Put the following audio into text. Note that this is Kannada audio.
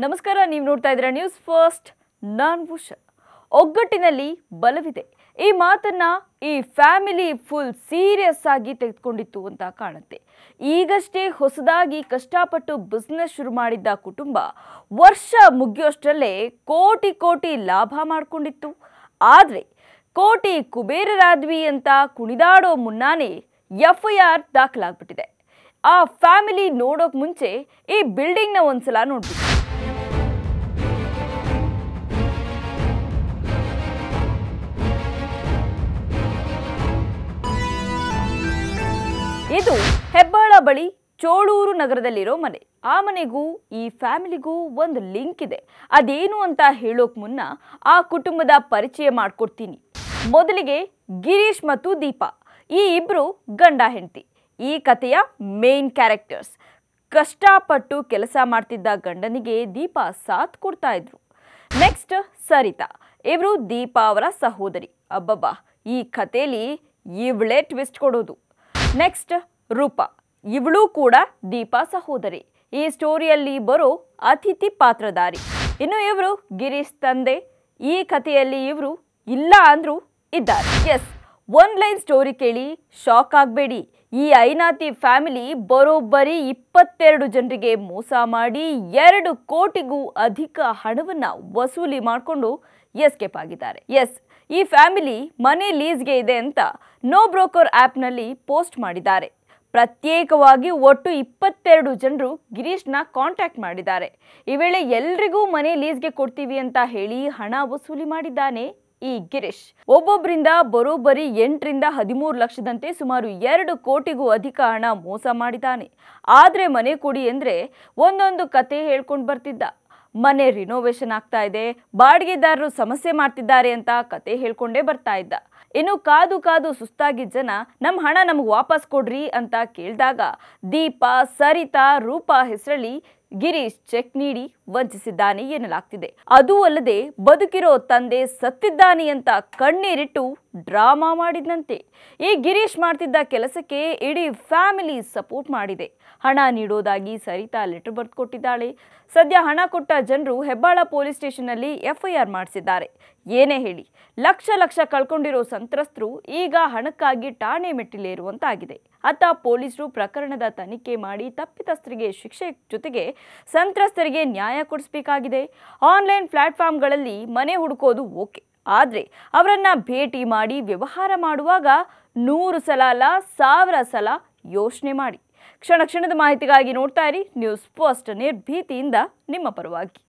ನಮಸ್ಕಾರ, ನೀವು ನೋಡ್ತಾ ಇದ್ದೀರಾ ನ್ಯೂಸ್ ಫಸ್ಟ್. ನಾನು ಉಷಾ. ಒಗ್ಗಟ್ಟಿನಲ್ಲಿ ಬಲವಿದೆ, ಈ ಮಾತನ್ನ ಈ ಫ್ಯಾಮಿಲಿ ಫುಲ್ ಸೀರಿಯಸ್ ಆಗಿ ತೆಗೆದುಕೊಂಡಿತ್ತು ಅಂತ ಕಾಣುತ್ತೆ. ಈಗಷ್ಟೇ ಹೊಸದಾಗಿ ಕಷ್ಟಪಟ್ಟು ಬಿಸ್ನೆಸ್ ಶುರು ಮಾಡಿದ್ದ ಕುಟುಂಬ ವರ್ಷ ಮುಗಿಯೋಷ್ಟರಲ್ಲೇ ಕೋಟಿ ಕೋಟಿ ಲಾಭ ಮಾಡಿಕೊಂಡಿತ್ತು. ಆದರೆ ಕೋಟಿ ಕುಬೇರರಾದ್ವಿ ಅಂತ ಕುಣಿದಾಡೋ ಮುನ್ನಾನೇ FIR ದಾಖಲಾಗ್ಬಿಟ್ಟಿದೆ. ಆ ಫ್ಯಾಮಿಲಿ ನೋಡೋಕ್ ಮುಂಚೆ ಈ ಬಿಲ್ಡಿಂಗ್ನ ಒಂದ್ಸಲ ನೋಡ್ಬಿಟ್ಟು. ಇದು ಹೆಬ್ಬಾಳ ಬಳಿ ಚೋಳೂರು ನಗರದಲ್ಲಿರೋ ಮನೆ. ಆ ಮನೆಗೂ ಈ ಫ್ಯಾಮಿಲಿಗೂ ಒಂದು ಲಿಂಕ್ ಇದೆ. ಅದೇನು ಅಂತ ಹೇಳೋಕ್ ಮುನ್ನ ಆ ಕುಟುಂಬದ ಪರಿಚಯ ಮಾಡ್ಕೊಡ್ತೀನಿ. ಮೊದಲಿಗೆ ಗಿರೀಶ್ ಮತ್ತು ದೀಪಾ, ಈ ಇಬ್ರು ಗಂಡ ಹೆಂಡತಿ. ಈ ಕಥೆಯ ಮೇನ್ ಕ್ಯಾರೆಕ್ಟರ್ಸ್. ಕಷ್ಟಪಟ್ಟು ಕೆಲಸ ಮಾಡ್ತಿದ್ದ ಗಂಡನಿಗೆ ದೀಪಾ ಸಾಥ್ ಕೊಡ್ತಾ ಇದ್ರು. ನೆಕ್ಸ್ಟ್ ಸರಿತಾ, ಇವರು ದೀಪಾ ಅವರ ಸಹೋದರಿ. ಅಬ್ಬಬ್ಬಾ, ಈ ಕಥೆಯಲ್ಲಿ ಇವಳೇ ಟ್ವಿಸ್ಟ್ ಕೊಡೋದು. ನೆಕ್ಸ್ಟ್ ರೂಪಾ, ಇವಳು ಕೂಡ ದೀಪಾ ಸಹೋದರಿ. ಈ ಸ್ಟೋರಿಯಲ್ಲಿ ಬರೋ ಅತಿಥಿ ಪಾತ್ರಧಾರಿ. ಇನ್ನು ಇವರು ಗಿರೀಶ್ ತಂದೆ. ಈ ಕಥೆಯಲ್ಲಿ ಇವರು ಇಲ್ಲ ಅಂದ್ರೂ ಇದ್ದಾರೆ. ಎಸ್, ಒನ್ ಲೈನ್ ಸ್ಟೋರಿ ಕೇಳಿ ಶಾಕ್ ಆಗಬೇಡಿ. ಈ ಐನಾತಿ ಫ್ಯಾಮಿಲಿ ಬರೋಬ್ಬರಿ 22 ಜನರಿಗೆ ಮೋಸ ಮಾಡಿ 2 ಕೋಟಿಗೂ ಅಧಿಕ ಹಣವನ್ನ ವಸೂಲಿ ಮಾಡಿಕೊಂಡು ಎಸ್ಕೇಪ್ ಆಗಿದ್ದಾರೆ. ಎಸ್, ಈ ಫ್ಯಾಮಿಲಿ ಮನೆ ಲೀಸ್ಗೆ ಇದೆ ಅಂತ ನೋ ಬ್ರೋಕರ್ ಆ್ಯಪ್ನಲ್ಲಿ ಪೋಸ್ಟ್ ಮಾಡಿದ್ದಾರೆ. ಪ್ರತ್ಯೇಕವಾಗಿ ಒಟ್ಟು 22 ಜನರು ಗಿರೀಶ್ನ ಕಾಂಟ್ಯಾಕ್ಟ್ ಮಾಡಿದ್ದಾರೆ. ಈ ವೇಳೆ ಎಲ್ರಿಗೂ ಮನೆ ಲೀಸ್ಗೆ ಕೊಡ್ತೀವಿ ಅಂತ ಹೇಳಿ ಹಣ ವಸೂಲಿ ಮಾಡಿದ್ದಾನೆ ಈ ಗಿರೀಶ್. ಒಬ್ಬೊಬ್ಬರಿಂದ ಬರೋಬ್ಬರಿ 8 ರಿಂದ 13 ಲಕ್ಷದಂತೆ ಸುಮಾರು 2 ಕೋಟಿಗೂ ಅಧಿಕ ಹಣ ಮೋಸ ಮಾಡಿದ್ದಾನೆ. ಆದ್ರೆ ಮನೆ ಕೊಡಿ ಅಂದ್ರೆ ಒಂದೊಂದು ಕತೆ ಹೇಳ್ಕೊಂಡು ಬರ್ತಿದ್ದ. ಮನೆ ರಿನೋವೇಷನ್ ಆಗ್ತಾ ಇದೆ, ಬಾಡಿಗೆದಾರರು ಸಮಸ್ಯೆ ಮಾಡ್ತಿದ್ದಾರೆ ಅಂತ ಕತೆ ಹೇಳ್ಕೊಂಡೇ ಬರ್ತಾ ಇದ್ದ. ಇನ್ನು ಕಾದು ಕಾದು ಸುಸ್ತಾಗಿದ್ದ ಜನ ನಮ್ಮ ಹಣ ನಮಗೆ ವಾಪಸ್ ಕೊಡ್ರಿ ಅಂತ ಕೇಳಿದಾಗ ದೀಪಾ, ಸರಿತಾ, ರೂಪಾ ಹೆಸರಲ್ಲಿ ಗಿರೀಶ್ ಚೆಕ್ ನೀಡಿ ವಂಚಿಸಿದ್ದಾನೆ ಎನ್ನಲಾಗ್ತಿದೆ. ಅದೂ ಅಲ್ಲದೆ ಬದುಕಿರೋ ತಂದೆ ಸತ್ತಿದ್ದಾನೆ ಅಂತ ಕಣ್ಣೀರಿಟ್ಟು ಡ್ರಾಮಾ ಮಾಡಿದ್ನಂತೆ. ಈ ಗಿರೀಶ್ ಮಾಡ್ತಿದ್ದ ಕೆಲಸಕ್ಕೆ ಇಡೀ ಫ್ಯಾಮಿಲಿ ಸಪೋರ್ಟ್ ಮಾಡಿದೆ. ಹಣ ನೀಡೋದಾಗಿ ಸರಿತಾ ಲೆಟರ್ ಬರೆದು ಕೊಟ್ಟಿದ್ದಾಳೆ. ಸದ್ಯ ಹಣ ಕೊಟ್ಟ ಜನರು ಹೆಬ್ಬಾಳ ಪೊಲೀಸ್ ಸ್ಟೇಷನ್ನಲ್ಲಿ FIR ಮಾಡಿಸಿದ್ದಾರೆ. ಏನೇ ಹೇಳಿ, ಲಕ್ಷ ಲಕ್ಷ ಕಳ್ಕೊಂಡಿರೋ ಸಂತ್ರಸ್ತರು ಈಗ ಹಣಕ್ಕಾಗಿ ಠಾಣೆ ಮೆಟ್ಟಿಲೇರುವಂತಾಗಿದೆ. ಅತ್ತ ಪೊಲೀಸರು ಪ್ರಕರಣದ ತನಿಖೆ ಮಾಡಿ ತಪ್ಪಿತಸ್ಥರಿಗೆ ಶಿಕ್ಷೆ ಜೊತೆಗೆ ಸಂತ್ರಸ್ತರಿಗೆ ನ್ಯಾಯ ಕೊಡಿಸಬೇಕಾಗಿದೆ. ಆನ್ಲೈನ್ ಪ್ಲಾಟ್ಫಾರ್ಮ್ಗಳಲ್ಲಿ ಮನೆ ಹುಡುಕೋದು ಓಕೆ, ಆದರೆ ಅವರನ್ನ ಭೇಟಿ ಮಾಡಿ ವ್ಯವಹಾರ ಮಾಡುವಾಗ 100 ಸಲ ಅಲ್ಲ 1000 ಸಲ ಯೋಚನೆ ಮಾಡಿ. ಕ್ಷಣ ಕ್ಷಣದ ಮಾಹಿತಿಗಾಗಿ ನೋಡ್ತಾ ಇರಿ ನ್ಯೂಸ್ ಫಸ್ಟ್. ನಿರ್ಭೀತಿಯಿಂದ ನಿಮ್ಮ ಪರವಾಗಿ.